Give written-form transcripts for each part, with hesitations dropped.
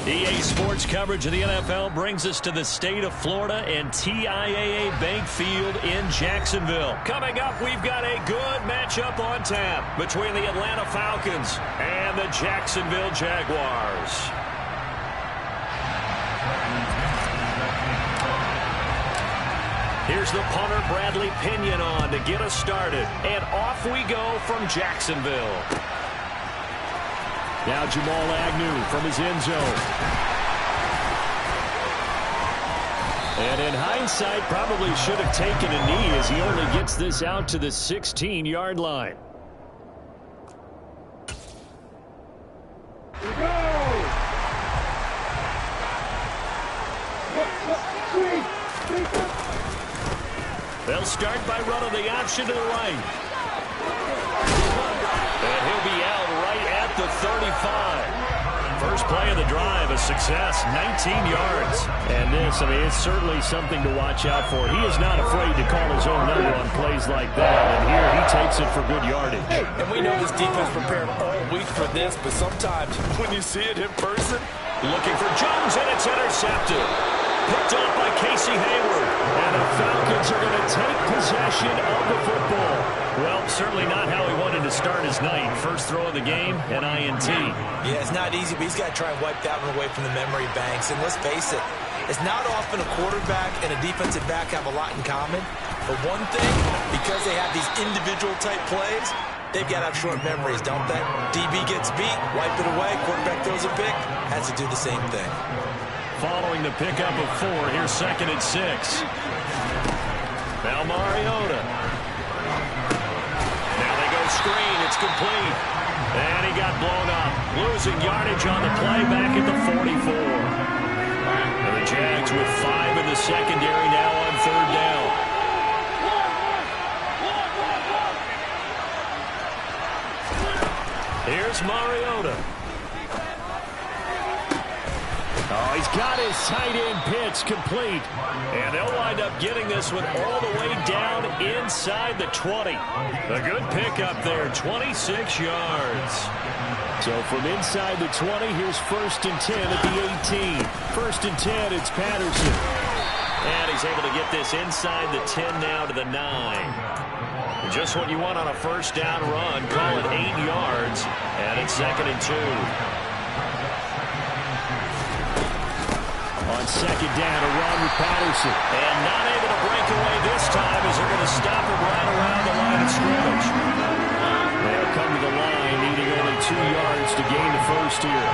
EA Sports coverage of the NFL brings us to the state of Florida and TIAA Bank Field in Jacksonville. Coming up, we've got a good matchup on tap between the Atlanta Falcons and the Jacksonville Jaguars. Here's the punter, Bradley Pinion, on to get us started. And off we go from Jacksonville. Now Jamal Agnew from his end zone. And in hindsight, probably should have taken a knee as he only gets this out to the 16-yard line. They'll start by running the option to the right. And he'll be out right at the 35. First play of the drive, a success, 19 yards. And this, it's certainly something to watch out for. He is not afraid to call his own number on plays like that. And here he takes it for good yardage. And we know this defense prepared all week for this, but sometimes when you see it in person. Looking for Jones, and it's intercepted. Picked off by Casey Hayward. And the Falcons are going to take possession of the football. Well, certainly not how he wanted to start his night. First throw of the game, an INT. Yeah, it's not easy, but he's got to try and wipe that one away from the memory banks. And let's face it, it's not often a quarterback and a defensive back have a lot in common. But one thing, because they have these individual type plays, they've got to have short memories, don't they? DB gets beat, wipe it away, quarterback throws a pick, has to do the same thing. Following the pickup of 4, here's 2nd and 6. Now Mariota. Now they go screen, it's complete. And he got blown up. Losing yardage on the play back at the 44. And the Jags with 5 in the secondary now on 3rd down. Here's Mariota. Oh, he's got his tight end pitch complete. And they'll wind up getting this one all the way down inside the 20. A good pickup there, 26 yards. So from inside the 20, here's 1st and 10 at the 18. 1st and 10, it's Patterson. And he's able to get this inside the 10 now to the 9. Just what you want on a first down run. Call it 8 yards. And it's 2nd and 2. On 2nd down, a run with Patterson. And not able to break away this time as they're going to stop him right around the line of scrimmage. They'll come to the line, needing only 2 yards to gain the first here.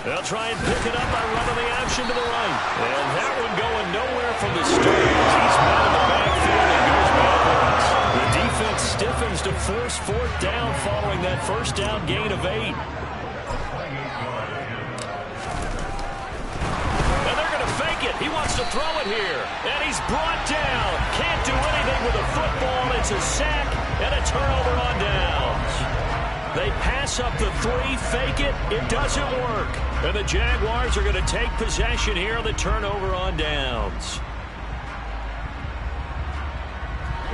They'll try and pick it up by running the option to the right. And that one going nowhere from the start. He's met in the backfield and goes backwards. The defense stiffens to force 4th down following that first down gain of 8. He wants to throw it here, and he's brought down. Can't do anything with a football. It's a sack and a turnover on downs. They pass up the 3, fake it. It doesn't work. And the Jaguars are going to take possession here on the turnover on downs.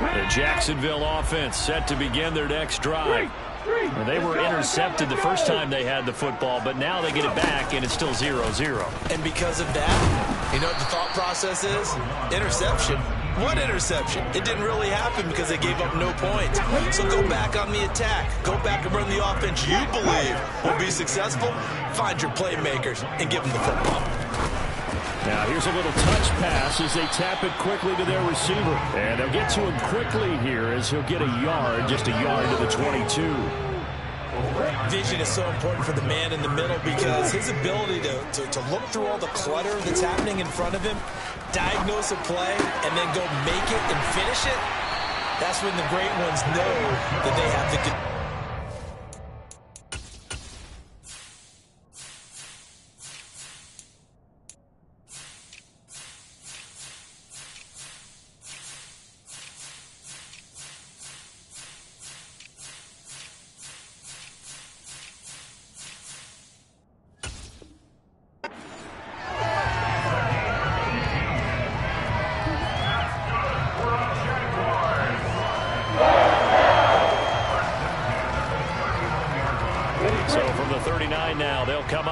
The Jacksonville offense set to begin their next drive. And they were intercepted the first time they had the football, but now they get it back, and it's still 0-0. And because of that, you know what the thought process is? Interception. What interception? It didn't really happen because they gave up no points. So go back on the attack. Go back and run the offense you believe will be successful. Find your playmakers and give them the football. Now here's a little touch pass as they tap it quickly to their receiver. And they'll get to him quickly here as he'll get a yard, just a yard to the 22. Vision is so important for the man in the middle because his ability to look through all the clutter that's happening in front of him, diagnose a play, and then go make it and finish it, that's when the great ones know that they have the...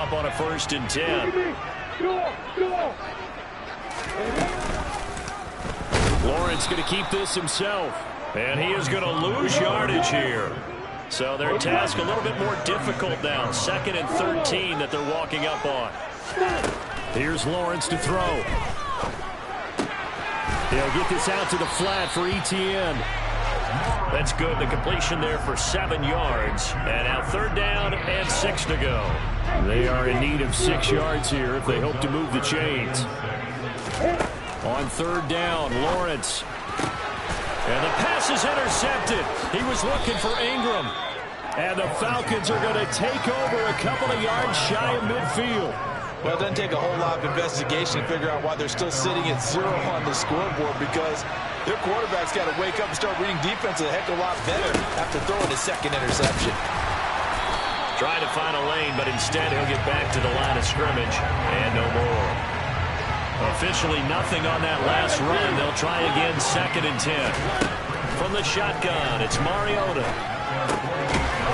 up on a 1st and 10. Lawrence going to keep this himself. And he is going to lose yardage here. So their task a little bit more difficult now. 2nd and 13 that they're walking up on. Here's Lawrence to throw. He'll get this out to the flat for Etienne. That's good. The completion there for 7 yards. And now 3rd down and 6 to go. They are in need of 6 yards here if they hope to move the chains. On 3rd down, Lawrence. And the pass is intercepted. He was looking for Ingram. And the Falcons are going to take over a couple of yards shy of midfield. Well, it doesn't take a whole lot of investigation to figure out why they're still sitting at 0 on the scoreboard, because their quarterback's got to wake up and start reading defense a heck of a lot better after throwing his 2nd interception. Trying to find a lane, but instead he'll get back to the line of scrimmage and no more. Officially nothing on that last run. They'll try again 2nd and 10. From the shotgun, it's Mariota.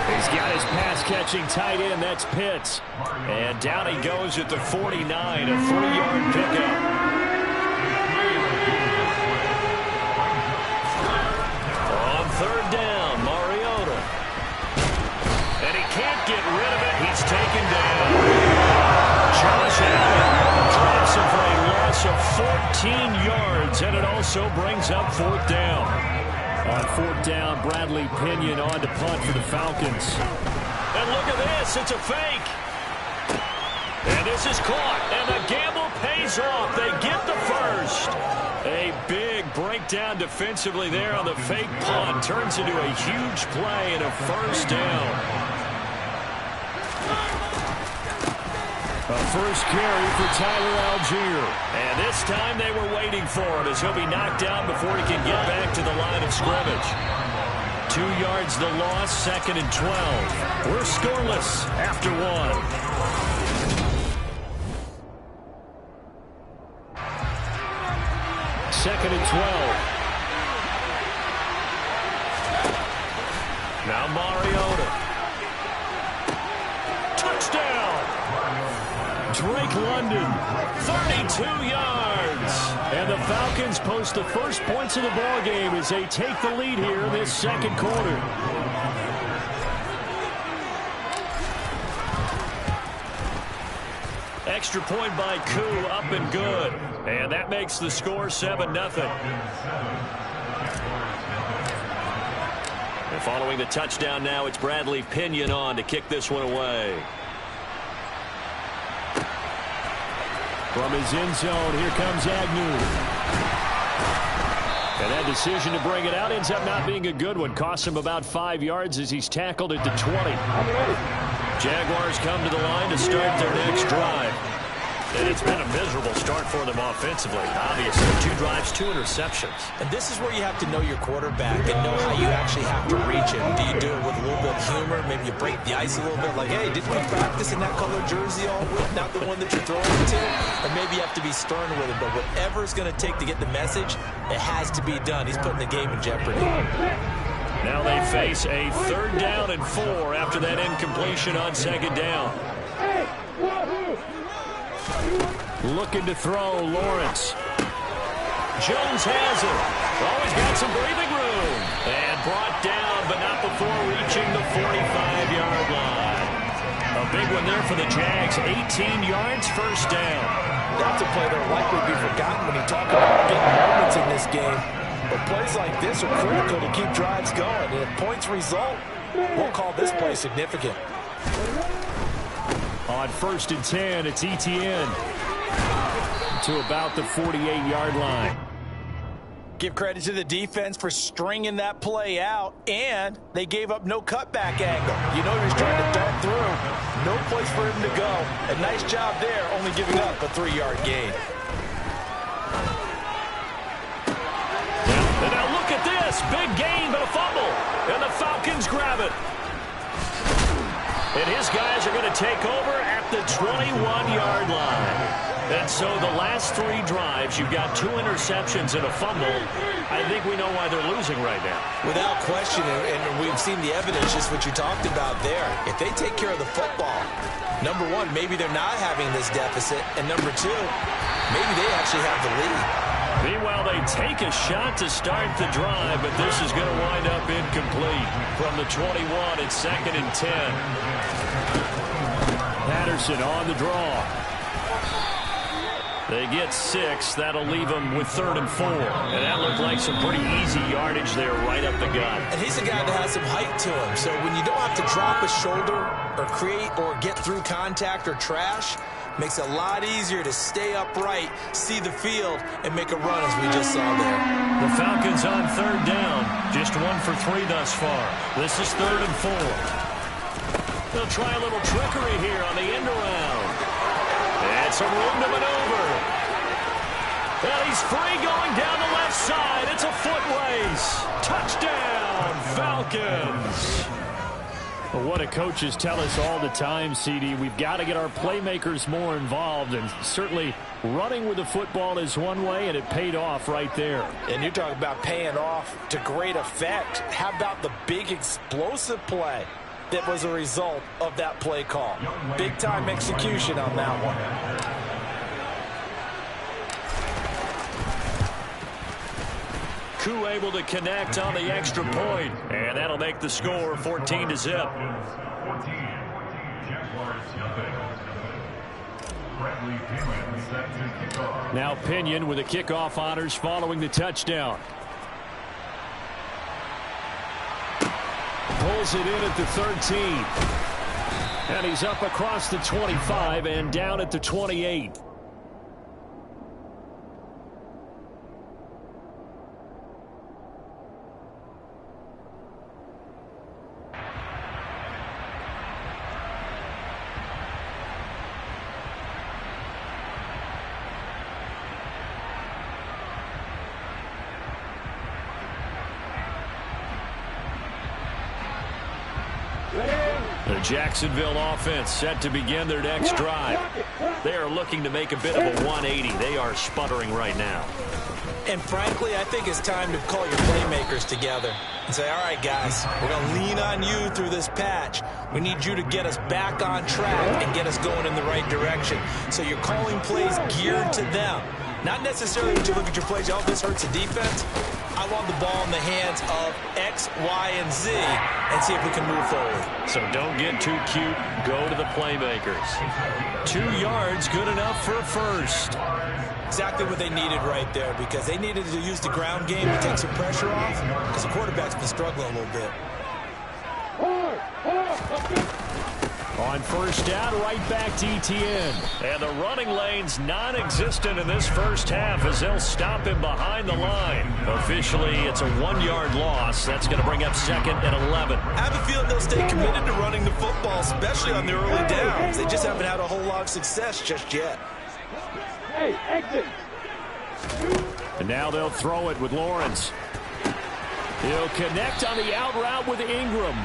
He's got his pass-catching tight end. That's Pitts. And down he goes at the 49, a 3-yard pickup. On 3rd down, Mariota. And he can't get rid of it. He's taken down. Josh Allen drops him for a loss of 14 yards, and it also brings up 4th down. On 4th down, Bradley Pinion on to punt for the Falcons. And look at this. It's a fake. And this is caught. And the gamble pays off. They get the 1st. A big breakdown defensively there on the fake punt. Turns into a huge play and a 1st down. A 1st carry for Tyler Algier. And this time they were waiting for him as he'll be knocked down before he can get back to the line of scrimmage. 2 yards the loss, 2nd and 12. We're scoreless after 1. Second and 12. Now Mariota. Touchdown! Drake London, 32 yards. And the Falcons post the first points of the ball game as they take the lead here in this 2nd quarter. Extra point by Koo, up and good. And that makes the score 7-0. And following the touchdown now, it's Bradley Pinion on to kick this one away. From his end zone, here comes Agnew. And that decision to bring it out ends up not being a good one. Costs him about 5 yards as he's tackled at the 20. Jaguars come to the line to start their next drive. And it's been a miserable start for them offensively. Obviously, 2 drives, 2 interceptions. And this is where you have to know your quarterback and know how you actually have to reach him. Do you do it with a little bit of humor? Maybe you break the ice a little bit, like, hey, didn't we practice in that color jersey all week? Not the one that you're throwing it to? Or maybe you have to be stern with him. But whatever it's going to take to get the message, it has to be done. He's putting the game in jeopardy. Now they face a 3rd down and 4 after that incompletion on 2nd down. Looking to throw, Lawrence. Jones has it. Always got some breathing room. And brought down, but not before reaching the 45-yard line. A big one there for the Jags. 18 yards, 1st down. That's a play that will likely be forgotten when you talk about getting moments in this game. But plays like this are critical to keep drives going. And if points result, we'll call this play significant. On 1st and 10, it's Etienne to about the 48-yard line. Give credit to the defense for stringing that play out, and they gave up no cutback angle. You know he was trying to dart through. No place for him to go. A nice job there, only giving up a 3-yard gain. And now look at this. Big gain, but a fumble. And the Falcons grab it. And his guys are going to take over at the 21-yard line. And So the last 3 drives, you've got 2 interceptions and a fumble. I think we know why they're losing right now. Without question, and we've seen the evidence, just what you talked about there. If they take care of the football, number one, maybe they're not having this deficit, and number two, maybe they actually have the lead. Meanwhile, they take a shot to start the drive, but this is going to wind up incomplete. From the 21, it's 2nd and 10. Patterson on the draw. They get 6. That'll leave them with 3rd and 4. And that looked like some pretty easy yardage there right up the gut. And he's a guy that has some height to him. So when you don't have to drop a shoulder or create or get through contact or trash, makes it a lot easier to stay upright, see the field, and make a run as we just saw there. The Falcons on 3rd down. Just 1 for 3 thus far. This is 3rd and 4. They'll try a little trickery here on the end around. And some room to maneuver. And he's free going down the left side. It's a foot race. Touchdown, Falcons. Well, what do coaches tell us all the time, CD? We've got to get our playmakers more involved, and certainly running with the football is one way, and it paid off right there. And you're talking about paying off to great effect. How about the big explosive play that was a result of that play call? Big-time execution on that one. Koo able to connect on the extra point, and that'll make the score 14-0. Now Pinion with the kickoff honors following the touchdown. Pulls it in at the 13. And he's up across the 25 and down at the 28. The Jacksonville offense set to begin their next drive. They are looking to make a bit of a 180. They are sputtering right now. And frankly, I think it's time to call your playmakers together and say, all right, guys, we're going to lean on you through this patch. We need you to get us back on track and get us going in the right direction. So you're calling plays geared to them. Not necessarily when you look at your plays, oh, this hurts the defense. I want the ball in the hands of X, Y, and Z and see if we can move forward. So don't get too cute. Go to the playmakers. 2 yards, good enough for a first. Exactly what they needed right there, because they needed to use the ground game to take some pressure off, because the quarterback's been struggling a little bit. On first down, right back to Etienne. And the running lane's non-existent in this first half as they'll stop him behind the line. Officially, it's a 1-yard loss. That's going to bring up 2nd and 11. I have a feeling they'll stay committed to running the football, especially on the early downs. They just haven't had a whole lot of success just yet. Hey, exit. And now they'll throw it with Lawrence. He'll connect on the out route with Ingram.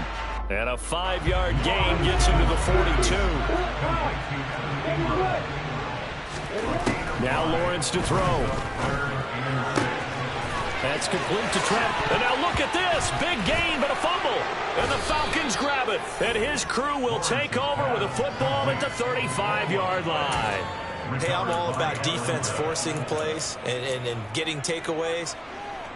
And a 5-yard gain gets him to the 42. Now Lawrence to throw. That's complete to Trent. And now look at this. Big gain, but a fumble. And the Falcons grab it. And his crew will take over with a football at the 35-yard line. Hey, I'm all about defense forcing plays and getting takeaways.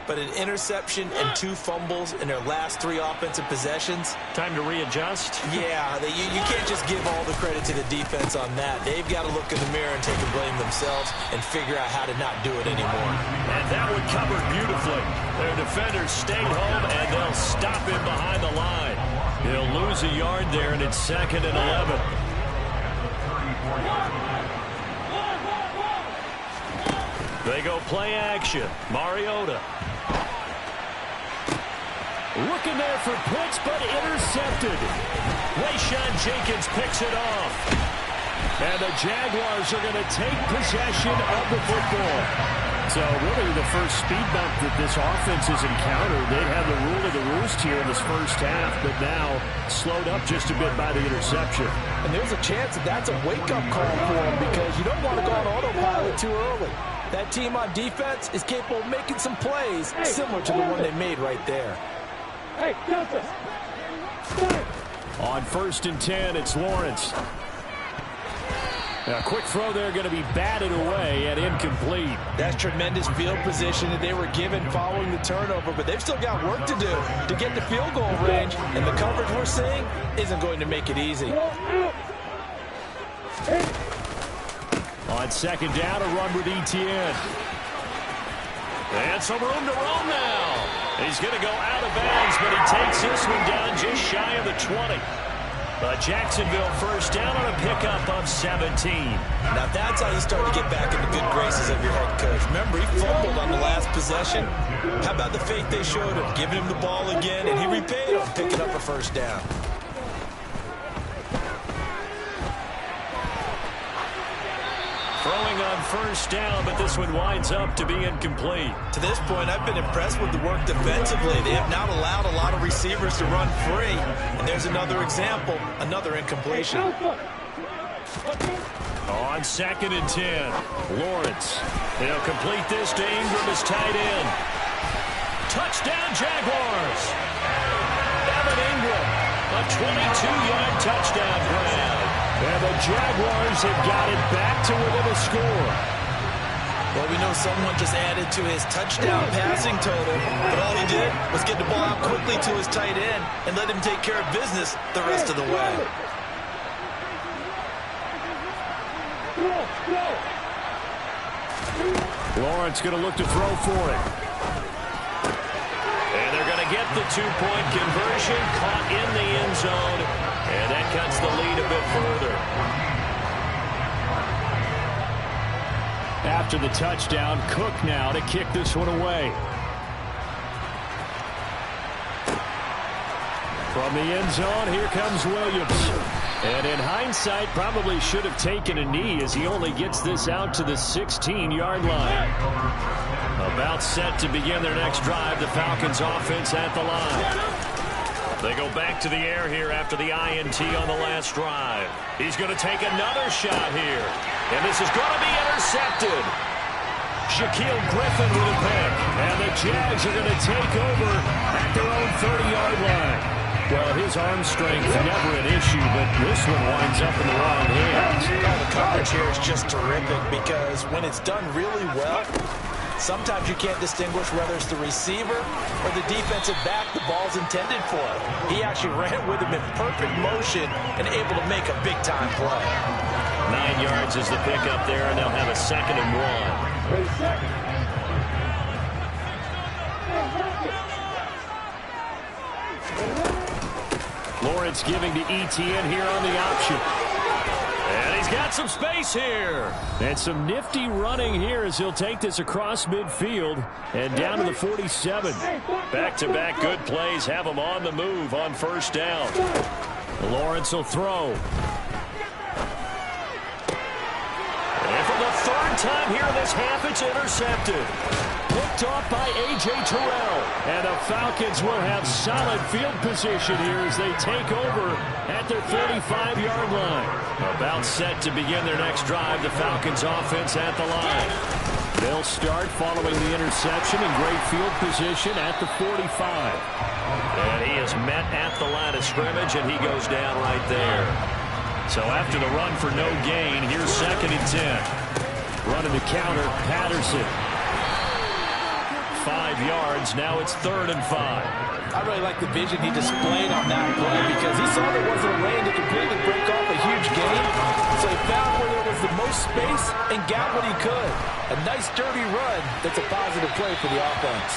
But an interception and 2 fumbles in their last 3 offensive possessions. Time to readjust? Yeah, you can't just give all the credit to the defense on that. They've got to look in the mirror and take the blame themselves and figure out how to not do it anymore. And that one covered beautifully. Their defenders stayed home, and they'll stop him behind the line. He'll lose a yard there, and it's 2nd and 11. They go play action. Mariota. Looking there for Pitts, but intercepted. Wayshawn Jenkins picks it off. And the Jaguars are going to take possession of the football. So really the first speed bump that this offense has encountered, they'd have the rule of the roost most here in this first half, but now slowed up just a bit by the interception. And there's a chance that that's a wake-up call for him because you don't want to go on autopilot too early. That team on defense is capable of making some plays similar to the one they made right there. Hey, Delta! On 1st and 10, it's Lawrence. A quick throw there going to be batted away and incomplete. That's tremendous field position that they were given following the turnover, but they've still got work to do to get to field goal range, and the coverage we're seeing isn't going to make it easy. On 2nd down, a run with Etienne. And some room to roam now. He's going to go out of bounds, but he takes this one down just shy of the 20. A Jacksonville first down on a pickup of 17. Now that's how you start to get back in the good graces of your head coach. Remember, he fumbled on the last possession. How about the faith they showed him, giving him the ball again, and he repaid him, picking up a first down. Throwing on 1st down, but this one winds up to be incomplete. To this point, I've been impressed with the work defensively. They have not allowed a lot of receivers to run free. And there's another example, another incompletion. On 2nd and 10, Lawrence. He'll complete this to Ingram as tight end. Touchdown, Jaguars. Evan Ingram, a 22-yard touchdown grab. And the Jaguars have got it back to within a score. Well, we know someone just added to his touchdown passing total, but all he did was get the ball out quickly to his tight end and let him take care of business the rest of the way. Lawrence going to look to throw for it. And they're going to get the 2-point conversion, caught in the end zone, and that cuts the lead a bit further. After the touchdown, Cook now to kick this one away. From the end zone, here comes Williams. And in hindsight, probably should have taken a knee as he only gets this out to the 16-yard line. About set to begin their next drive, the Falcons offense at the line. They go back to the air here after the INT on the last drive. He's going to take another shot here. And this is going to be intercepted. Shaquille Griffin with a pick. And the Jags are going to take over at their own 30-yard line. Well, his arm strength never an issue, but this one winds up in the wrong hands. The coverage here is just terrific because when it's done really well, sometimes you can't distinguish whether it's the receiver or the defensive back the ball's intended for. He actually ran with him in perfect motion and able to make a big-time play. 9 yards is the pickup there, and they'll have a 2nd and 1. Lawrence giving to Etienne here on the option. And he's got some space here. And some nifty running here as he'll take this across midfield and down to the 47. Back-to-back good plays have him on the move on 1st down. Lawrence will throw. And for the 3rd time here in this half, it's intercepted. Picked off by A.J. Terrell. And the Falcons will have solid field position here as they take over at their 45-yard line. About set to begin their next drive, the Falcons offense at the line. They'll start following the interception in great field position at the 45. And he is met at the line of scrimmage, and he goes down right there. So after the run for no gain, here's 2nd and 10. Running the counter, Patterson. 5 yards. Now it's 3rd and 5. I really like the vision he displayed on that play because he saw there wasn't a lane to completely break off a huge gain. So he found where there was the most space and got what he could. A nice, dirty run that's a positive play for the offense.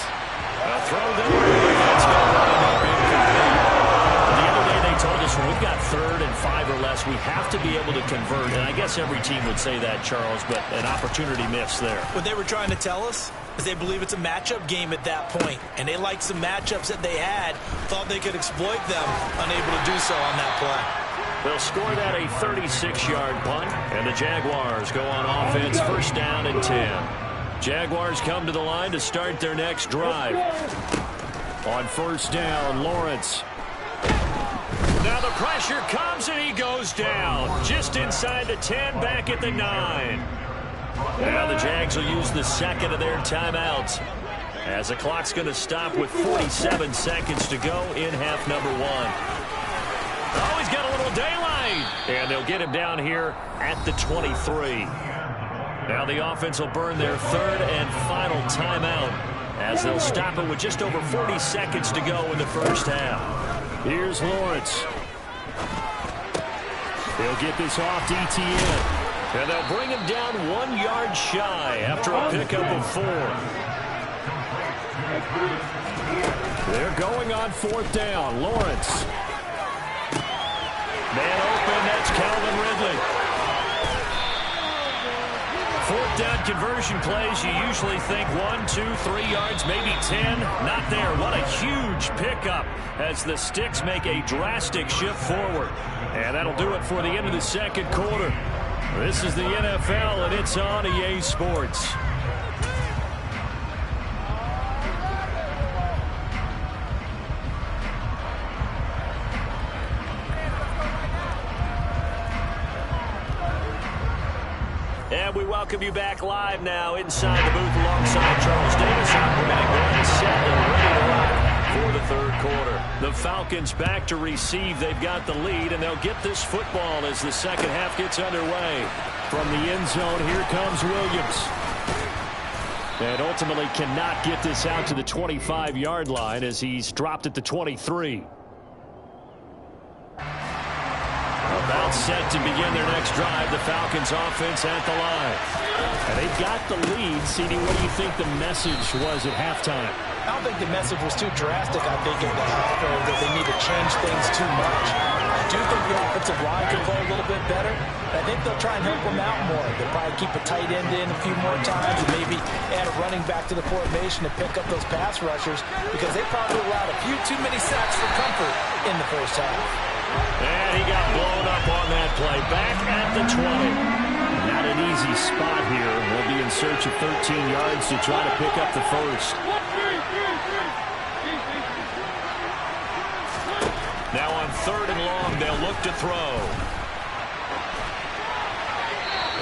A throw there. That's going to wind up incomplete. The other day they told us when we've got 3rd and 5 or less, we have to be able to convert. And I guess every team would say that, Charles, but an opportunity missed there. What they were trying to tell us is they believe it's a matchup game at that point, and they liked some matchups that they had, thought they could exploit them, unable to do so on that play. They'll score that a 36-yard punt, and the Jaguars go on offense 1st down and 10. Jaguars come to the line to start their next drive. On first down, Lawrence. Now the pressure comes and he goes down. Just inside the 10, back at the 9. Now the Jags will use the second of their timeouts, as the clock's going to stop with 47 seconds to go in half number 1. Oh, he's got a little daylight. And they'll get him down here at the 23. Now the offense will burn their third and final timeout, as they'll stop it with just over 40 seconds to go in the first half. Here's Lawrence. He'll get this off to ETN. And they'll bring him down 1 yard shy after a pickup of 4. They're going on fourth down. Lawrence. Man open, that's Calvin Ridley. Fourth down conversion plays, you usually think 1, 2, 3 yards, maybe 10. Not there. What a huge pickup as the Sticks make a drastic shift forward. And that'll do it for the end of the second quarter. This is the NFL, and it's on EA Sports. And we welcome you back live now inside the booth alongside Charles Davis, operating one, set, and ready to rock for the third quarter. The Falcons back to receive. They've got the lead, and they'll get this football as the second half gets underway. From the end zone, here comes Williams. And ultimately cannot get this out to the 25-yard line as he's dropped at the 23. About set to begin their next drive, the Falcons offense at the line. And they've got the lead. CD, what do you think the message was at halftime? I don't think the message was too drastic, I think, in the half, or that they need to change things too much. I do think the offensive line can play a little bit better. I think they'll try and help them out more. They'll probably keep a tight end in a few more times and maybe add a running back to the formation to pick up those pass rushers, because they probably allowed a few too many sacks for comfort in the first half. And he got blown up on that play. Back at the 20. Not an easy spot here. We'll be in search of 13 yards to try to pick up the first. Now on third and long, they'll look to throw.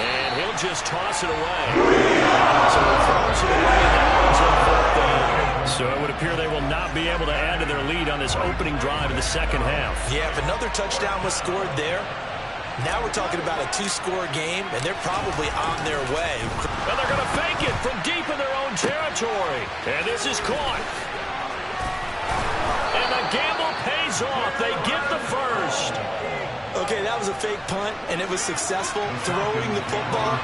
And he'll just toss it away. So he throws it away, and that one's on fourth down. So it would appear they will not be able to add to their lead on this opening drive in the second half. Yeah, if another touchdown was scored there, now we're talking about a 2-score game, and they're probably on their way. And they're going to fake it from deep in their own territory. And this is caught. And the gamble pays off. They get the first. Okay, that was a fake punt, and it was successful. Throwing the football.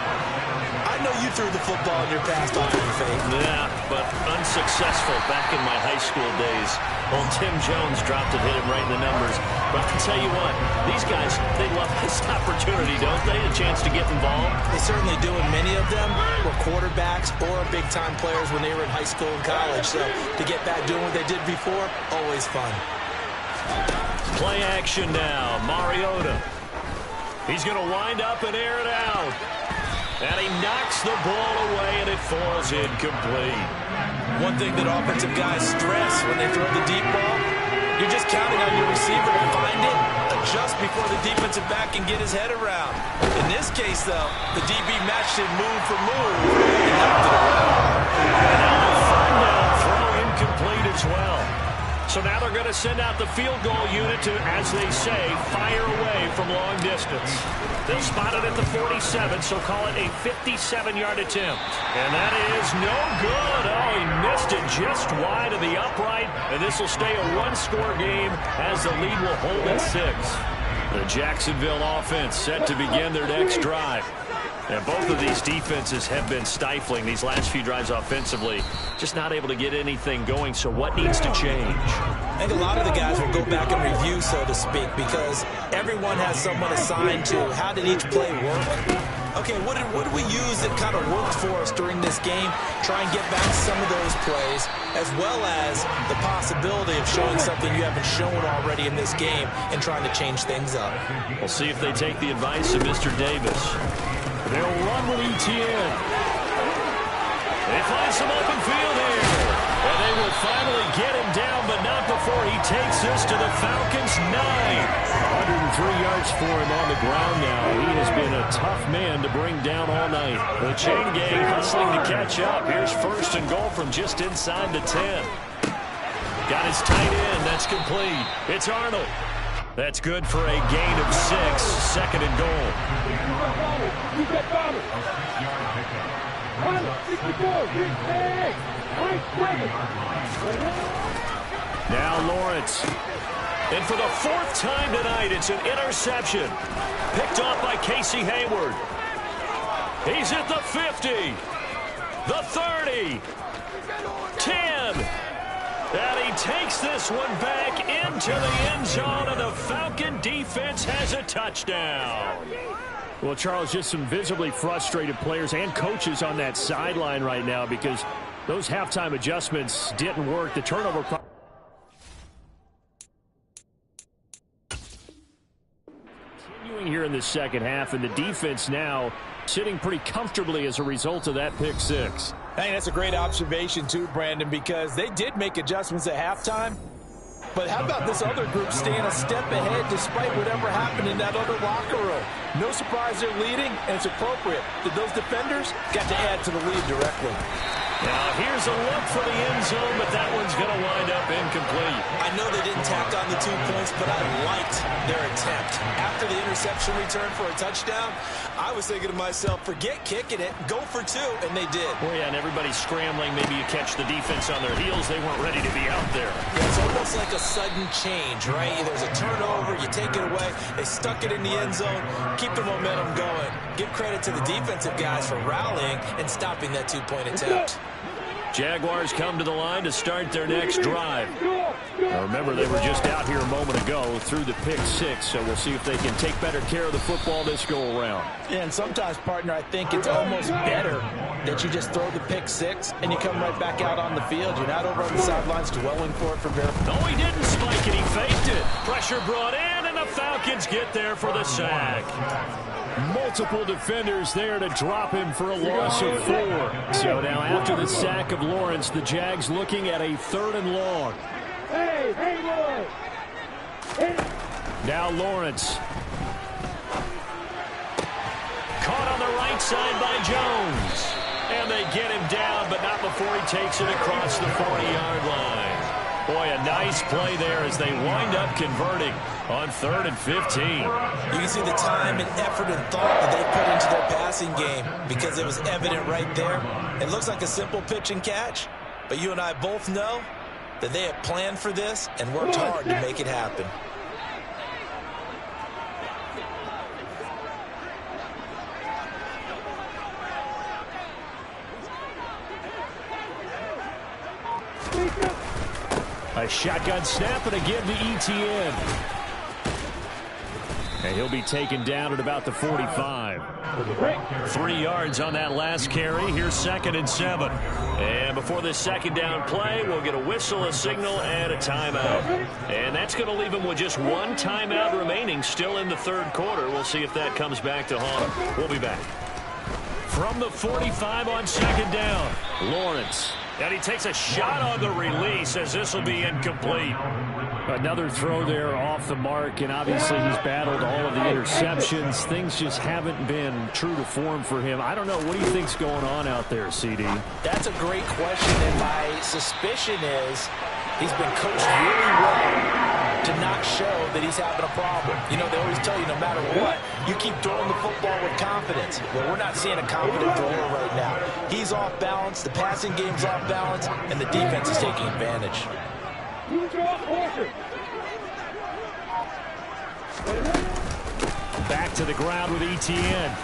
I know you threw the football in your past off of the fake. Yeah, but unsuccessful back in my high school days. Well, Tim Jones dropped it, hit him right in the numbers. But I'll tell you what, these guys, they love this opportunity, don't they? A chance to get involved. They certainly do, and many of them were quarterbacks or big-time players when they were in high school and college. So to get back doing what they did before, always fun. Play action now. Mariota. He's going to wind up and air it out. And he knocks the ball away, and it falls incomplete. One thing that offensive guys stress when they throw the deep ball, you're just counting on your receiver to find it, adjust before the defensive back can get his head around. In this case, though, the DB matched it move for move and knocked it away. And now the third down throw incomplete as well. So now they're going to send out the field goal unit to, as they say, fire away from long distance. They'll spot it at the 47, so call it a 57-yard attempt. And that is no good. Oh, he missed it just wide of the upright. And this will stay a one-score game as the lead will hold at 6. The Jacksonville offense set to begin their next drive. And both of these defenses have been stifling these last few drives offensively. Just not able to get anything going, so what needs to change? I think a lot of the guys will go back and review, so to speak, because everyone has someone assigned to how did each play work. Okay, what did we use that kind of worked for us during this game? Try and get back some of those plays, as well as the possibility of showing something you haven't shown already in this game and trying to change things up. We'll see if they take the advice of Mr. Davis. They'll run with ETN. They find some open field here. And they will finally get him down, but not before he takes this to the Falcons' 9. 103 yards for him on the ground now. He has been a tough man to bring down all night. The chain gang hustling to catch up. Here's 1st and goal from just inside the 10. Got his tight end. That's complete. It's Arnold. That's good for a gain of 6. 2nd and goal. Now Lawrence. And for the 4th time tonight, it's an interception. Picked off by Casey Hayward. He's at the 50. The 30. 10. And he takes this one back into the end zone, and the Falcon defense has a touchdown. Well, Charles, just some visibly frustrated players and coaches on that sideline right now because those halftime adjustments didn't work. The turnover continuing here in the second half, and the defense now sitting pretty comfortably as a result of that pick 6. I think that's a great observation too, Brandon, because they did make adjustments at halftime. But how about this other group staying a step ahead despite whatever happened in that other locker room? No surprise they're leading, and it's appropriate that those defenders got to add to the lead directly. Now here's a look for the end zone, but that one's going to wind up incomplete. I know they didn't tack on the 2 points, but I liked their attempt. After the interception return for a touchdown, I was thinking to myself, forget kicking it, go for 2, and they did. Oh, yeah, and everybody's scrambling. Maybe you catch the defense on their heels. They weren't ready to be out there. Yeah, it's almost like a sudden change, right? There's a turnover, you take it away, they stuck it in the end zone, keep the momentum going. Give credit to the defensive guys for rallying and stopping that 2-point attempt. Jaguars come to the line to start their next drive. Now remember, they were just out here a moment ago through the pick 6, so we'll see if they can take better care of the football this go-around. Yeah, and sometimes, partner, I think it's almost better that you just throw the pick 6 and you come right back out on the field. You're not over on the sidelines dwelling for it for very... No, he didn't spike it. He faked it. Pressure brought in, and the Falcons get there for the sack. Multiple defenders there to drop him for a loss of 4. So now after the sack of Lawrence, the Jags looking at a 3rd and long. Now Lawrence. Caught on the right side by Jones. And they get him down, but not before he takes it across the 40-yard line. Boy, a nice play there as they wind up converting on 3rd and 15. You can see the time and effort and thought that they put into their passing game because it was evident right there. It looks like a simple pitch and catch, but you and I both know that they have planned for this and worked hard to make it happen. A shotgun snap and a give to ETN. And he'll be taken down at about the 45. 3 yards on that last carry. Here's 2nd and 7. And before this second down play, we'll get a whistle, a signal, and a timeout. And that's going to leave him with just 1 timeout remaining still in the 3rd quarter. We'll see if that comes back to haunt him. We'll be back. From the 45 on 2nd down, Lawrence. And he takes a shot on the release as this will be incomplete. Another throw there off the mark, and obviously he's battled all of the interceptions. Things just haven't been true to form for him. I don't know. What do you think's going on out there, CD? That's a great question, and my suspicion is he's been coached really well to not show that he's having a problem. You know, they always tell you no matter what, you keep throwing the football with confidence. Well, we're not seeing a confident thrower right now. He's off balance, the passing game's off balance, and the defense is taking advantage. Back to the ground with ETN.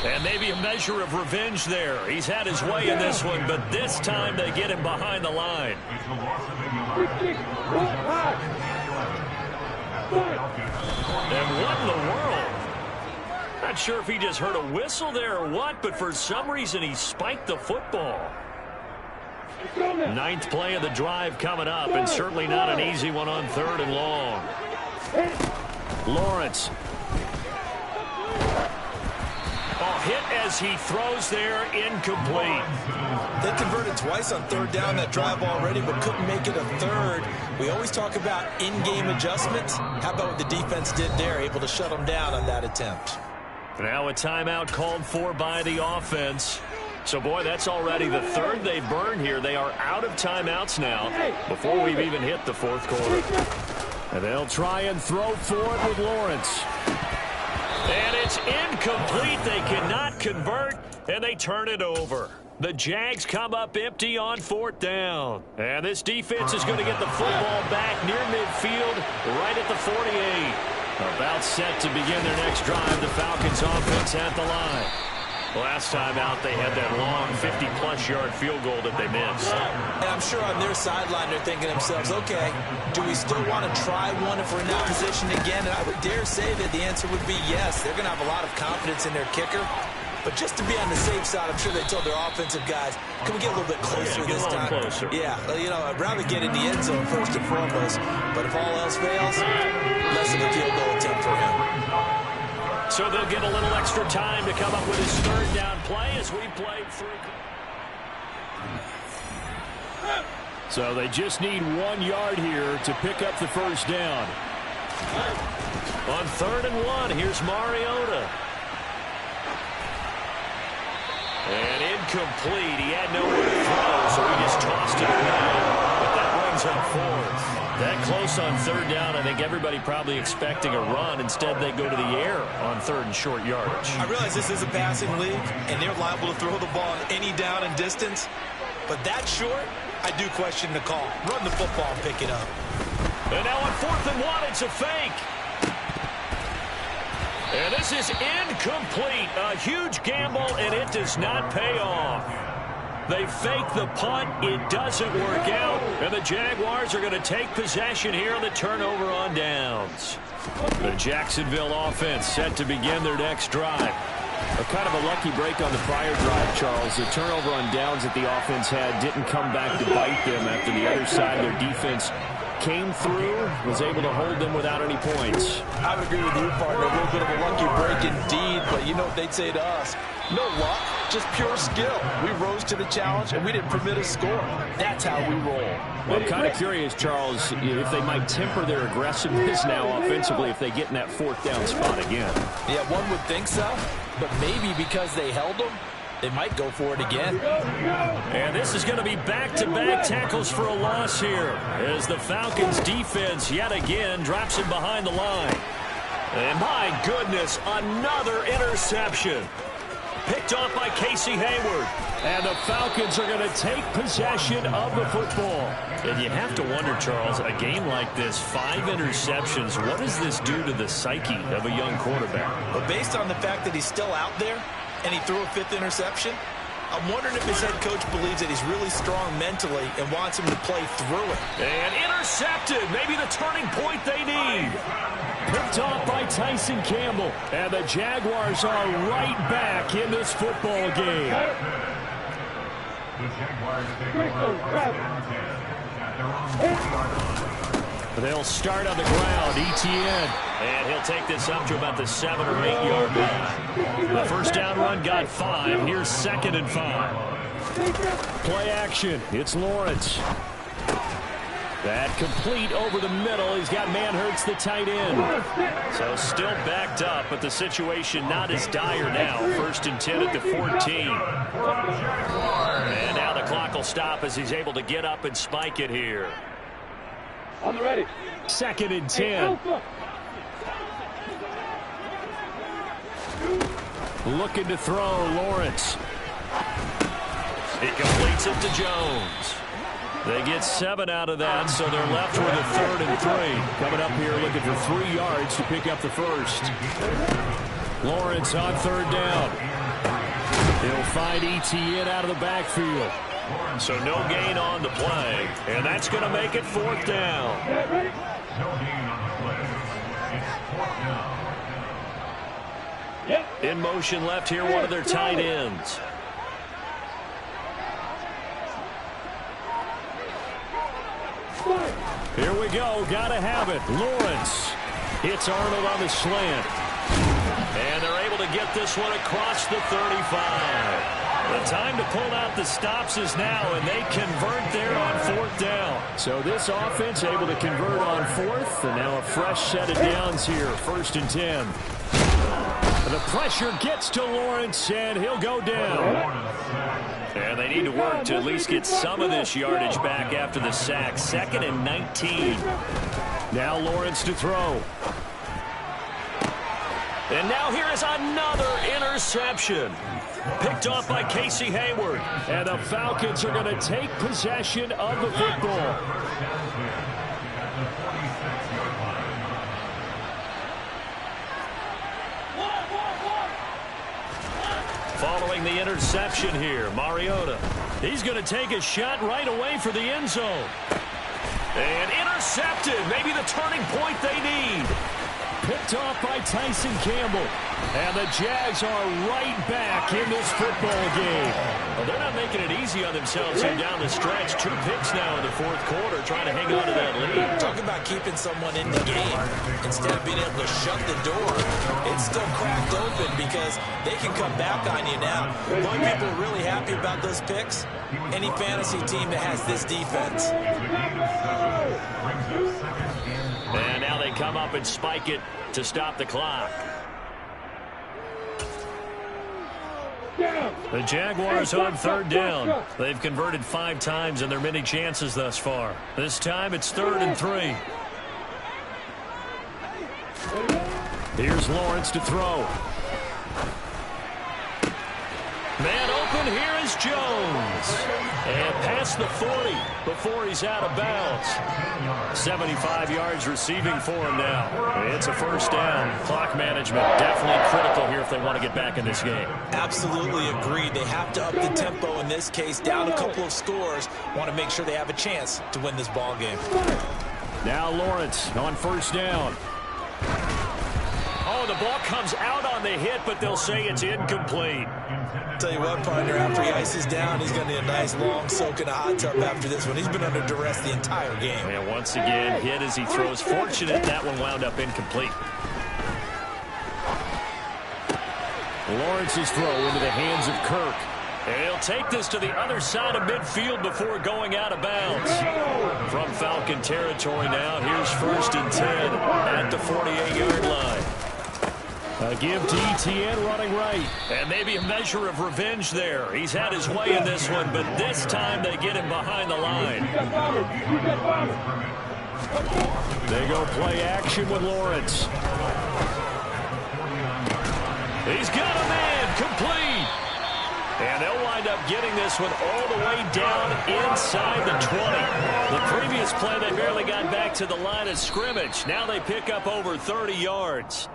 And maybe a measure of revenge there. He's had his way in this one, but this time they get him behind the line. And what in the world? Not sure if he just heard a whistle there or what, but for some reason he spiked the football. 9th play of the drive coming up, and certainly not an easy one on 3rd and long. Oh, hit as he throws there, incomplete. They converted twice on third down that drive already, but couldn't make it a third. We always talk about in-game adjustments. How about what the defense did there, able to shut them down on that attempt? Now a timeout called for by the offense. So, boy, that's already the third they've burned here. They are out of timeouts now before we've even hit the fourth quarter. And they'll try and throw for it with Lawrence. And it's incomplete. They cannot convert, and they turn it over. The Jags come up empty on fourth down. And this defense is going to get the football back near midfield, right at the 48. About set to begin their next drive. The Falcons offense at the line. Last time out, they had that long 50-plus yard field goal that they missed. And I'm sure on their sideline, they're thinking to themselves, okay, do we still want to try one if we're in that position again? And I would dare say that the answer would be yes. They're going to have a lot of confidence in their kicker. But just to be on the safe side, I'm sure they told their offensive guys, can we get a little bit closer this time? Closer. Yeah, you know, I'd rather get in the end zone first and foremost. But if all else fails, less of a field goal attempt for him. So they'll get a little extra time to come up with his third down play as we play through. So they just need 1 yard here to pick up the first down. On 3rd and 1, here's Mariota. And incomplete. He had nowhere to throw, so he just tossed it away. But that brings up 4th. That close on 3rd down, I think everybody probably expecting a run. Instead, they go to the air on 3rd and short yardage. I realize this is a passing league, and they're liable to throw the ball any down and distance. But that short, I do question the call. Run the football and pick it up. And now on 4th and 1, it's a fake. And this is incomplete. A huge gamble, and it does not pay off. They fake the punt. It doesn't work out. And the Jaguars are going to take possession here on the turnover on downs. The Jacksonville offense set to begin their next drive. A kind of a lucky break on the prior drive, Charles. The turnover on downs that the offense had didn't come back to bite them after the other side. Their defense came through, was able to hold them without any points. I would agree with you, partner. A little bit of a lucky break indeed, but you know what they'd say to us? No luck, just pure skill. We rose to the challenge, and we didn't permit a score. That's how we roll. Well, I'm kind of curious, Charles, if they might temper their aggressiveness now offensively if they get in that 4th down spot again. Yeah, one would think so, but maybe because they held them, they might go for it again. And this is going to be back-to-back tackles for a loss here as the Falcons defense yet again drops him behind the line. And my goodness, another interception. Picked off by Casey Hayward. And the Falcons are going to take possession of the football. And you have to wonder, Charles, a game like this, 5 interceptions, what does this do to the psyche of a young quarterback? But based on the fact that he's still out there and he threw a 5th interception, I'm wondering if his head coach believes that he's really strong mentally and wants him to play through it. And intercepted, maybe the turning point they need. Picked off by Tyson Campbell. And the Jaguars are right back in this football game. They'll start on the ground. Etienne. And he'll take this up to about the 7 or 8 yard line. The first down run got 5. Here's 2nd and 5. Play action. It's Lawrence. That complete over the middle. He's got Manhurts, the tight end. So still backed up, but the situation not as dire now. 1st and 10 at the 14. And now the clock will stop as he's able to get up and spike it here. On the ready. 2nd and 10. Looking to throw, Lawrence. He completes it to Jones. They get 7 out of that, so they're left with a 3rd and 3. Coming up here looking for 3 yards to pick up the first. Lawrence on 3rd down. He'll find Etienne out of the backfield. So no gain on the play. And that's going to make it 4th down. In motion left here, one of their tight ends. Here we go. Got to have it. Lawrence hits Arnold on the slant. And they're able to get this one across the 35. The time to pull out the stops is now, and they convert there on 4th down. So this offense able to convert on 4th, and now a fresh set of downs here, 1st and 10. The pressure gets to Lawrence, and he'll go down. And they need to work to at least get some of this yardage back after the sack. 2nd and 19. Now Lawrence to throw. And now here is another interception. Picked off by Casey Hayward. And the Falcons are going to take possession of the football. Following the interception here, Mariota. He's going to take a shot right away for the end zone. And intercepted. Maybe the turning point they need. Picked off by Tyson Campbell. And the Jags are right back in this football game. Well, they're not making it easy on themselves here down the stretch. 2 picks now in the 4th quarter, trying to hang on to that lead. Talk about keeping someone in the game. Instead of being able to shut the door, it's still cracked open because they can come back on you now. One people are really happy about those picks. Any fantasy team that has this defense. And now they come up and spike it to stop the clock. The Jaguars on 3rd down. They've converted 5 times in their many chances thus far. This time it's 3rd and 3. Here's Lawrence to throw. Man open, here is Jones. And past the 40 before he's out of bounds. 75 yards receiving for him now. It's a 1st down. Clock management definitely critical here if they want to get back in this game. Absolutely agreed. They have to up the tempo in this case. Down a couple of scores. Want to make sure they have a chance to win this ball game. Now Lawrence on 1st down. Oh, the ball comes out on the hit, but they'll say it's incomplete. Tell you what, partner, after he ices down, he's going to need a nice long soak in a hot tub after this one. He's been under duress the entire game. And once again, hit as he throws. Fortunate that one wound up incomplete. Lawrence's throw into the hands of Kirk. And he'll take this to the other side of midfield before going out of bounds. From Falcon territory now, here's 1st and 10 at the 48-yard line. A give to Etienne running right. And maybe a measure of revenge there. He's had his way in this one, but this time they get him behind the line. They go play action with Lawrence. He's got a man complete. And they'll wind up getting this one all the way down inside the 20. The previous play, they barely got back to the line of scrimmage. Now they pick up over 30 yards.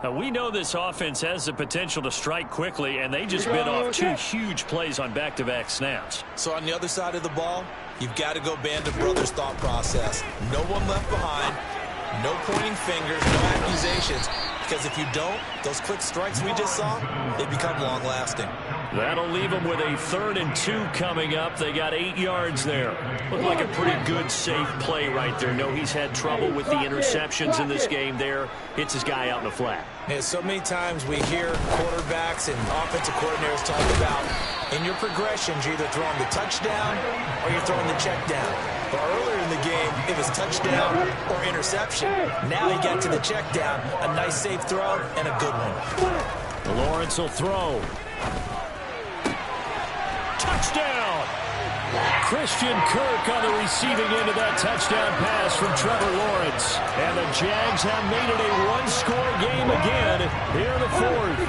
Now, we know this offense has the potential to strike quickly, and they just bit off 2 huge plays on back-to-back snaps. So on the other side of the ball, you've got to go Band of Brothers thought process. No one left behind, no pointing fingers, no accusations. Because if you don't, those quick strikes we just saw, they become long-lasting. That'll leave them with a 3rd and 2 coming up. They got 8 yards there. Looked like a pretty good, safe play right there. No, he's had trouble with the interceptions in this game there. Hits his guy out in the flat. Yeah, so many times we hear quarterbacks and offensive coordinators talk about in your progressions, you're either throwing the touchdown or you're throwing the check down. But earlier in the game, it was touchdown or interception. Now he got to the check down, a nice safe throw, and a good one. Lawrence will throw. Touchdown! Christian Kirk on the receiving end of that touchdown pass from Trevor Lawrence. And the Jags have made it a 1-score game again here in the 4th.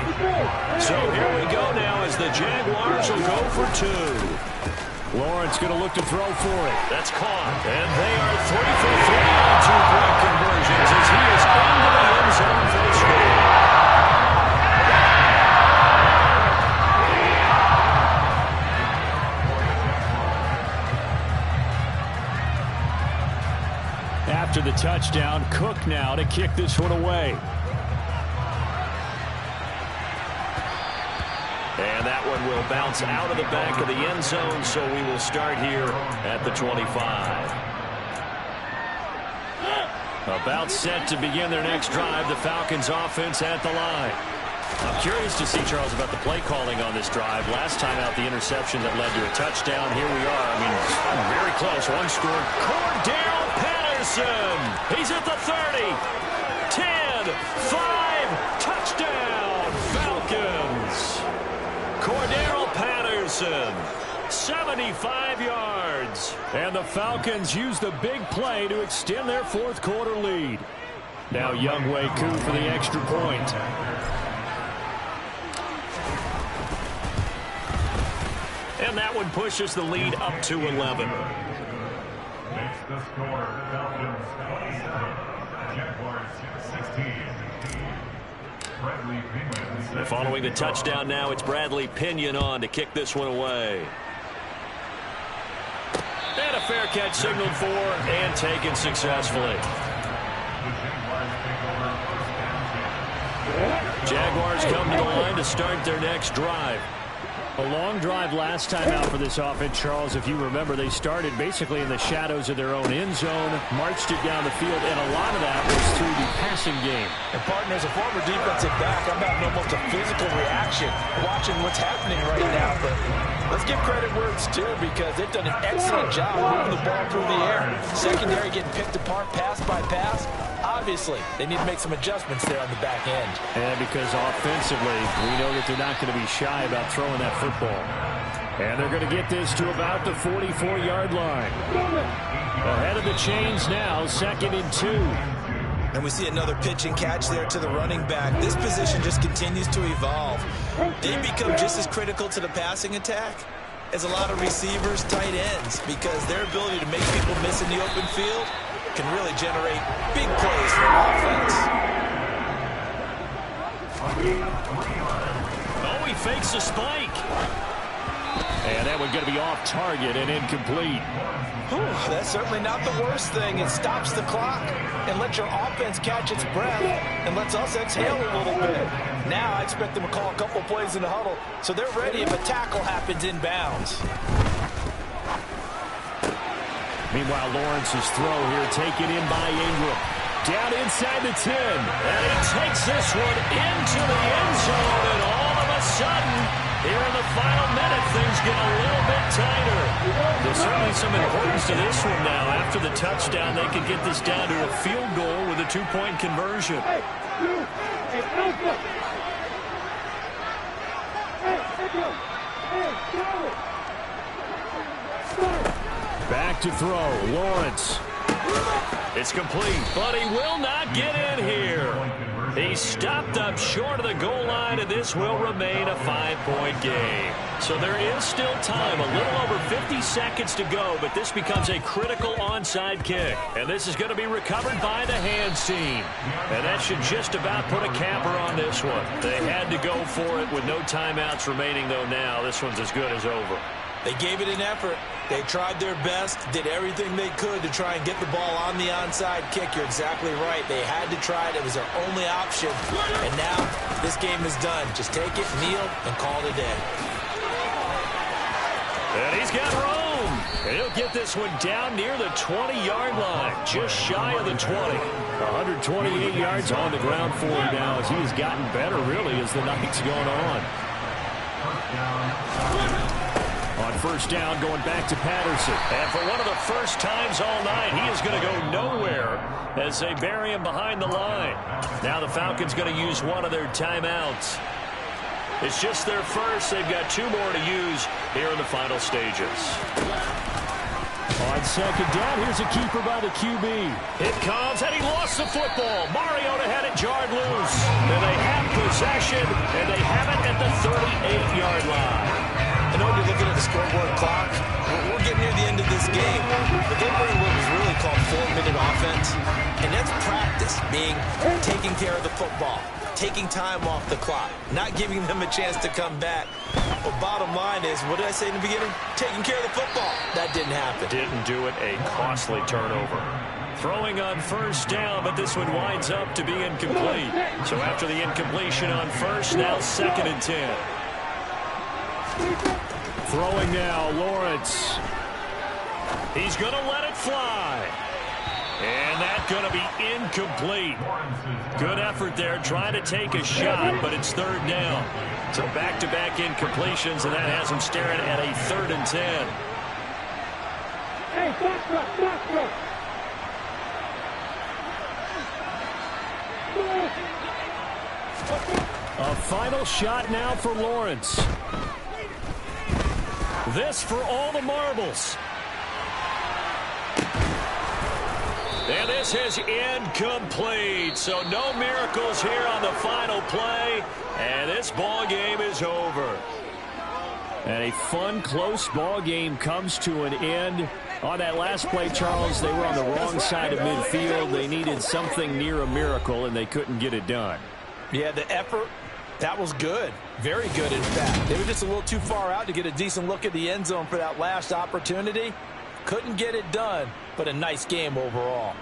So here we go now as the Jaguars will go for 2. Lawrence going to look to throw for it. That's caught. And they are 3 for 3 on 2-point conversions as he is into the end zone for the score. After the touchdown, Cook now to kick this one away. And that one will bounce out of the back of the end zone, so we will start here at the 25. About set to begin their next drive, the Falcons offense at the line. I'm curious to see, Charles, about the play calling on this drive. Last time out, the interception that led to a touchdown. Here we are. I mean, very close. One score. Cordell Patterson. He's at the 30. 10, 5, touchdown, Falcons. Cordell Patterson, 75 yards. And the Falcons use the big play to extend their fourth quarter lead. Now Younghoe Koo for the extra point. And that one pushes the lead up to 11. Makes the score Falcons 27, Jaguars 16. Following the touchdown now, it's Bradley Pinion on to kick this one away. And a fair catch signaled for and taken successfully. Jaguars come to the line to start their next drive. A long drive last time out for this offense, Charles. If you remember, they started basically in the shadows of their own end zone, marched it down the field, and a lot of that was through the passing game. And, partner, as a former defensive back, I'm having almost a physical reaction watching what's happening right now. But let's give credit where it's due, because they've done an excellent job moving the ball through the air. Secondary getting picked apart pass by pass. Obviously, they need to make some adjustments there on the back end. And because offensively, we know that they're not going to be shy about throwing that football. And they're going to get this to about the 44-yard line. Ahead of the chains now, 2nd and 2. And we see another pitch and catch there to the running back. This position just continues to evolve. They become just as critical to the passing attack as a lot of receivers, tight ends, because their ability to make people miss in the open field can really generate big plays for offense. Oh, he fakes a spike. And that one's going to be off target and incomplete. Whew, that's certainly not the worst thing. It stops the clock and lets your offense catch its breath and lets us exhale a little bit. Now I expect them to call a couple plays in the huddle so they're ready if a tackle happens inbounds. Meanwhile, Lawrence's throw here taken in by Ingram. Down inside the 10. And he takes this one into the end zone. And all of a sudden, here in the final minute, things get a little bit tighter. There's certainly some importance to this one now. After the touchdown, they could get this down to a field goal with a two-point conversion. Back to throw, Lawrence. It's complete, but he will not get in here. He's stopped up short of the goal line, and this will remain a 5-point game. So there is still time, a little over 50 seconds to go, but this becomes a critical onside kick. And this is going to be recovered by the hands team. And that should just about put a capper on this one. They had to go for it with no timeouts remaining, though now this one's as good as over. They gave it an effort. They tried their best, did everything they could to try and get the ball on the onside kick. You're exactly right. They had to try it. It was their only option. And now this game is done. Just take it, kneel, and call it a day. And he's got room. And he'll get this one down near the 20-yard line, just shy of the 20. 128 yards on the ground for him now as he has gotten better, really, as the night's going on. On first down, going back to Patterson. And for one of the first times all night, he is going to go nowhere as they bury him behind the line. Now the Falcons going to use one of their timeouts. It's just their first. They've got 2 more to use here in the final stages. On second down, here's a keeper by the QB. It comes, and he lost the football. Mariota had it jarred loose. And they have possession, and they have it at the 38-yard line. I know you're looking at the scoreboard clock. We're getting near the end of this game. But they're running what was really called 4-minute offense. And that's practice, being taking care of the football, taking time off the clock, not giving them a chance to come back. But bottom line is, what did I say in the beginning? Taking care of the football. That didn't happen. Didn't do it. A costly turnover. Throwing on first down, but this one winds up to be incomplete. So after the incompletion on first, now 2nd and 10. Throwing now, Lawrence. He's going to let it fly. And that's going to be incomplete. Good effort there trying to take a shot, but it's third down. So back-to-back incompletions, and that has him staring at a 3rd and 10. Hey, back. A final shot now for Lawrence. This for all the marbles. And this is incomplete. So no miracles here on the final play. And this ball game is over. And a fun, close ball game comes to an end. On that last play, Charles, they were on the wrong side of midfield. They needed something near a miracle, and they couldn't get it done. Yeah, the effort, that was good. Very good, in fact. They were just a little too far out to get a decent look at the end zone for that last opportunity. Couldn't get it done, but a nice game overall.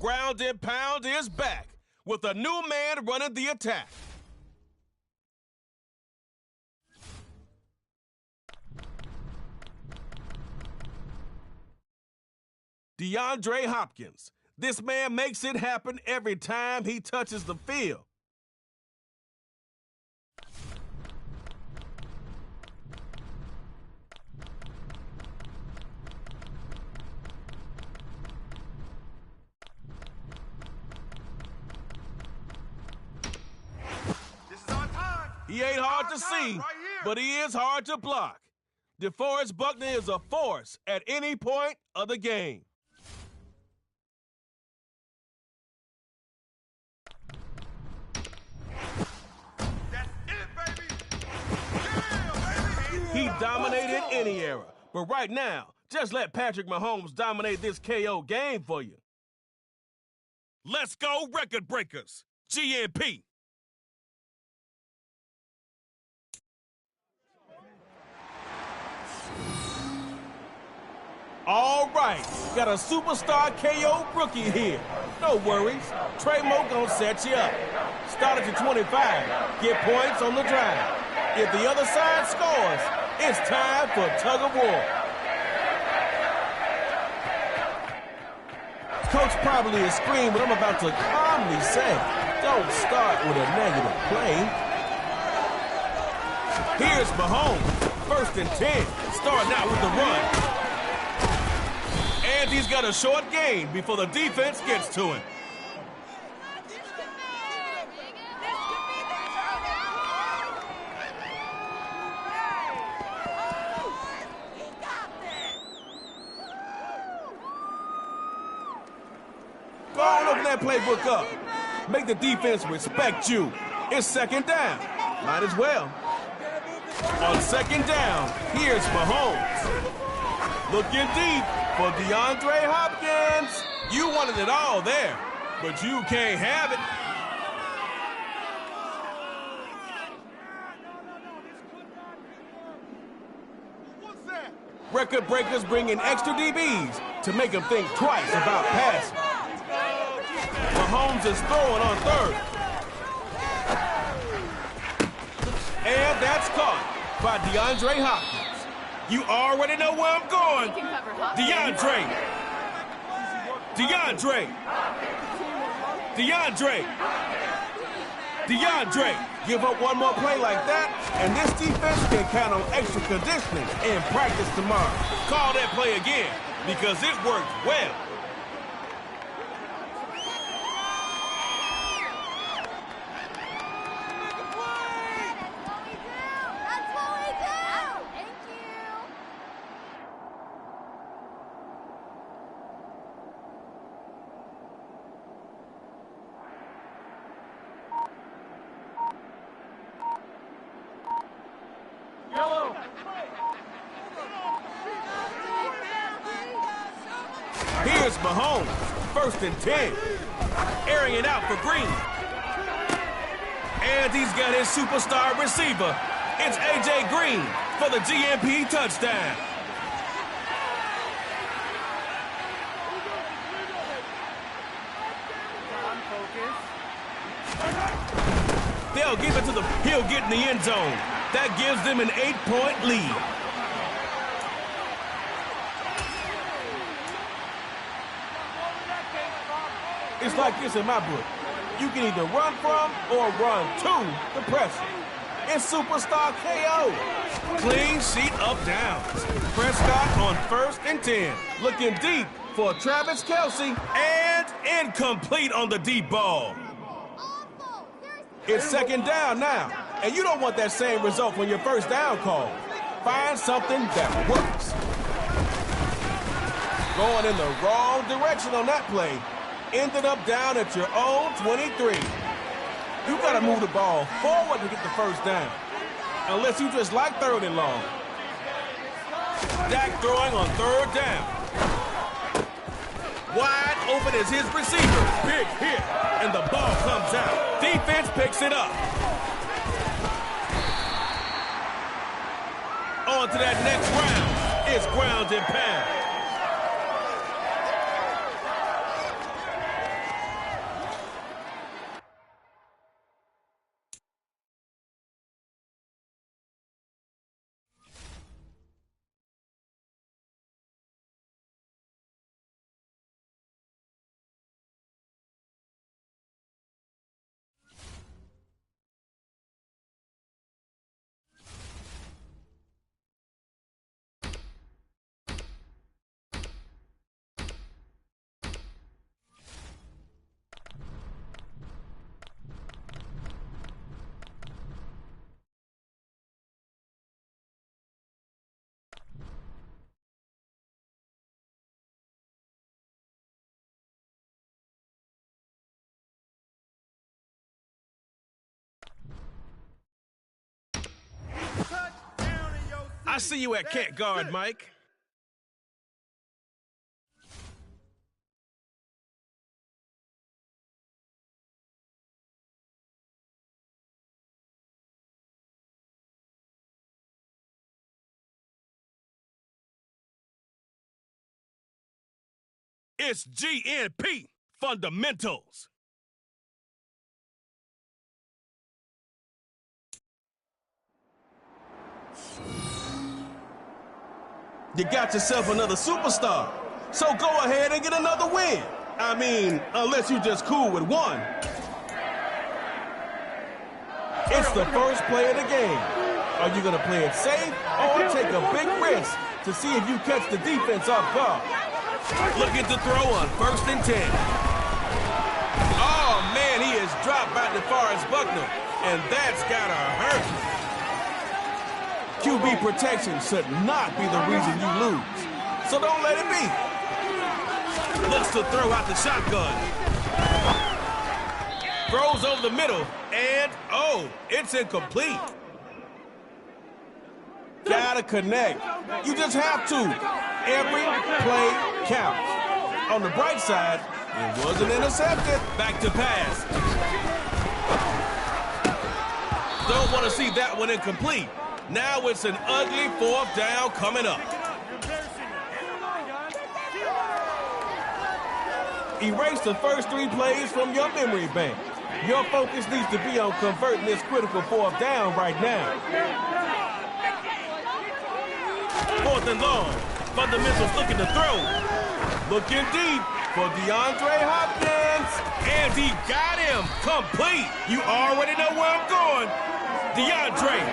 Ground and Pound is back with a new man running the attack. DeAndre Hopkins. This man makes it happen every time he touches the field. He ain't hard to see, but he is hard to block. DeForest Buckner is a force at any point of the game. That's it, baby. Yeah, baby. He dominated any era, but right now, just let Patrick Mahomes dominate this KO game for you. Let's go, record breakers. GMP. All right, got a superstar KO rookie here. No worries, Trey Mo gonna set you up. Start at your 25, get points on the drive. If the other side scores, it's time for tug of war. Coach probably is screaming what I'm about to calmly say. Don't start with a negative play. Here's Mahomes, 1st and 10, starting out with the run. And he's got a short gain before the defense gets to him. Go on, open that playbook up. Make the defense respect you. It's 2nd down. Might as well. On 2nd down, here's Mahomes. Looking deep for DeAndre Hopkins. You wanted it all there, but you can't have it. Record breakers bring in extra DBs to make them think twice about passing. Mahomes is throwing on 3rd. And that's caught by DeAndre Hopkins. You already know where I'm going. DeAndre. Give up one more play like that, and this defense can count on extra conditioning in practice tomorrow. Call that play again, because it worked well. Here's Mahomes, 1st and 10, airing it out for Green. And he's got his superstar receiver. It's A.J. Green for the GMP touchdown. They'll give it to he'll get in the end zone. That gives them an 8-point lead. It's like this in my book. You can either run from or run to the pressure. It's superstar KO. Clean sheet of downs. Prescott on 1st and 10. Looking deep for Travis Kelce and incomplete on the deep ball. It's 2nd down now, and you don't want that same result when your 1st down call. Find something that works. Going in the wrong direction on that play. Ended up down at your own 23. You got to move the ball forward to get the 1st down, unless you just like 3rd and long. Dak throwing on 3rd down. Wide open is his receiver. Big hit, and the ball comes out. Defense picks it up. On to that next round. It's ground and pound. I see you at can't guard, Mike. It's GNP Fundamentals. You got yourself another superstar, so go ahead and get another win. I mean, unless you just cool with one. It's the first play of the game. Are you gonna play it safe or take a big risk to see if you catch the defense off guard? Looking to throw on 1st and 10. Oh, man, he is dropped by DeForest Buckner, and that's gotta hurt. QB protection should not be the reason you lose, so don't let it be. Looks to throw out the shotgun. Throws over the middle, and, oh, it's incomplete. Gotta connect. You just have to. Every play counts. On the bright side, it wasn't intercepted. Back to pass. Don't want to see that one incomplete. Now it's an ugly 4th down coming up. Erase the first 3 plays from your memory bank. Your focus needs to be on converting this critical 4th down right now. 4th and long. Fundamentals looking to throw. Looking deep for DeAndre Hopkins. And he got him. Complete. You already know where I'm going. DeAndre.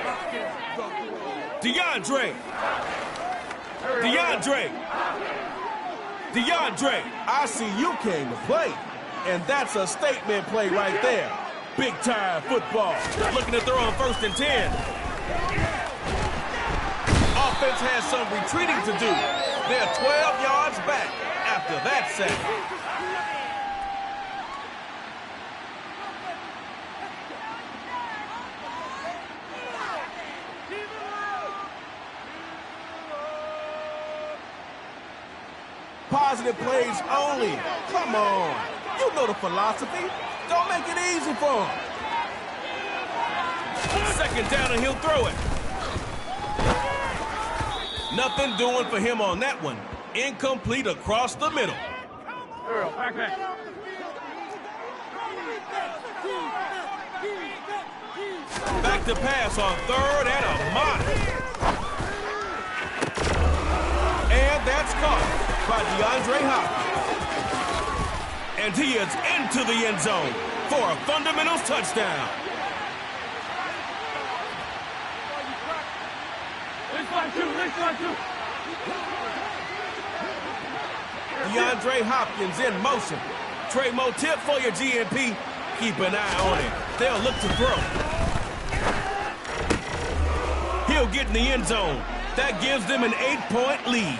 I see you came to play. And that's a statement play right there. Big time football. Looking to throw on 1st and 10. Offense has some retreating to do. They're 12 yards back after that sack. Positive plays only. Come on. You know the philosophy. Don't make it easy for him. 2nd down and he'll throw it. Nothing doing for him on that one. Incomplete across the middle. Back to pass on 3rd and a mile. And that's caught by DeAndre Hopkins. And he is into the end zone for a fundamentals touchdown. DeAndre Hopkins in motion. Trey Mo tip for your GNP. Keep an eye on it. They'll look to throw. He'll get in the end zone. That gives them an 8-point lead.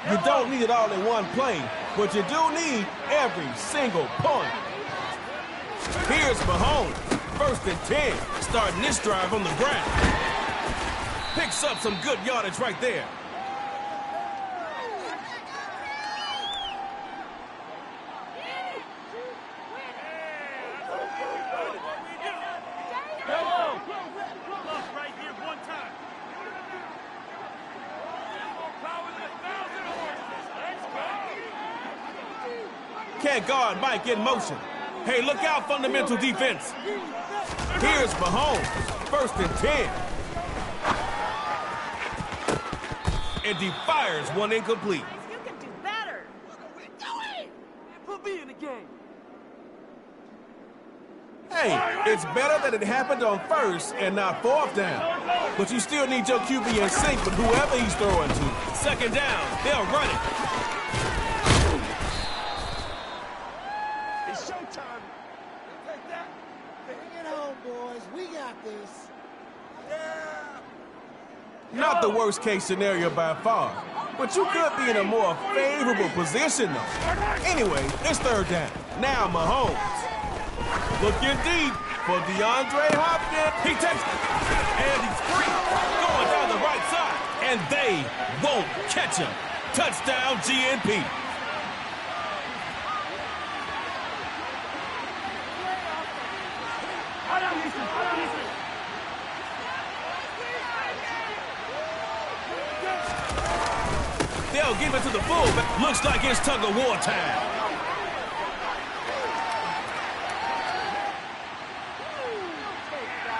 You don't need it all in one play, but you do need every single point. Here's Mahomes, 1st and 10, starting this drive on the ground. Picks up some good yardage right there. Can't guard Mike in motion. Hey, look out, fundamental defense. Here's Mahomes, 1st and 10. And he fires one incomplete. You can do better. What are we doing? Put me in the game. Hey, it's better that it happened on 1st and not 4th down. But you still need your QB in sync with whoever he's throwing to. 2nd down, they'll run it. It's showtime. Take that. Bring it home, boys. We got this. Yeah. Not the worst case scenario by far, but you could be in a more favorable position though. Anyway, it's 3rd down. Now Mahomes. Looking deep for DeAndre Hopkins. He takes it, and he's free. Going down the right side, and they won't catch him. Touchdown, GNP. They'll give it to the fullback. Looks like it's tug-of-war time.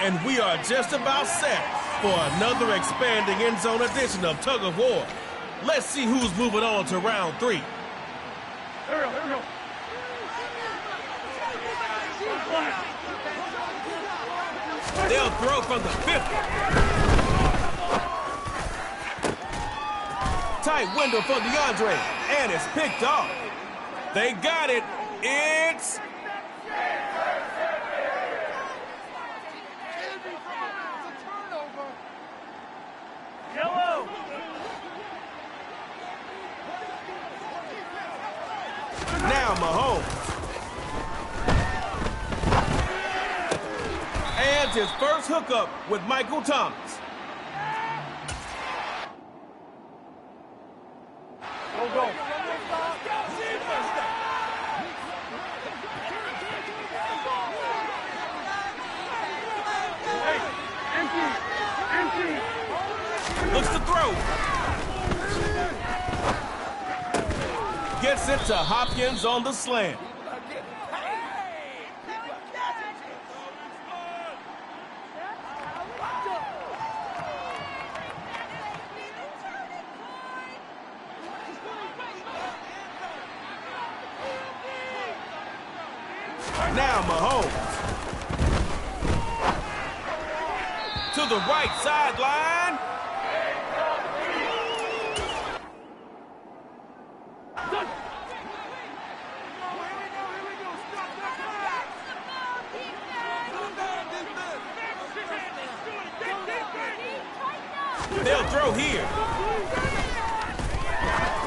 And we are just about set for another expanding end zone edition of tug-of-war. Let's see who's moving on to round 3. Here we go, here we go. They'll throw from the 50. Tight window for DeAndre, and it's picked off. They got it. It's Yellow. now Mahomes. And his first hookup with Michael Thomas. Go, go. Hey, empty. Looks to throw. Gets it to Hopkins on the slant. Now Mahomes. To the right sideline. They'll throw here.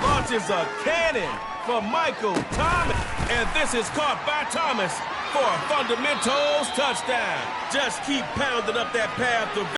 Launches a cannon for Michael Thomas. And this is caught by Thomas for a fundamentals touchdown. Just keep pounding up that path to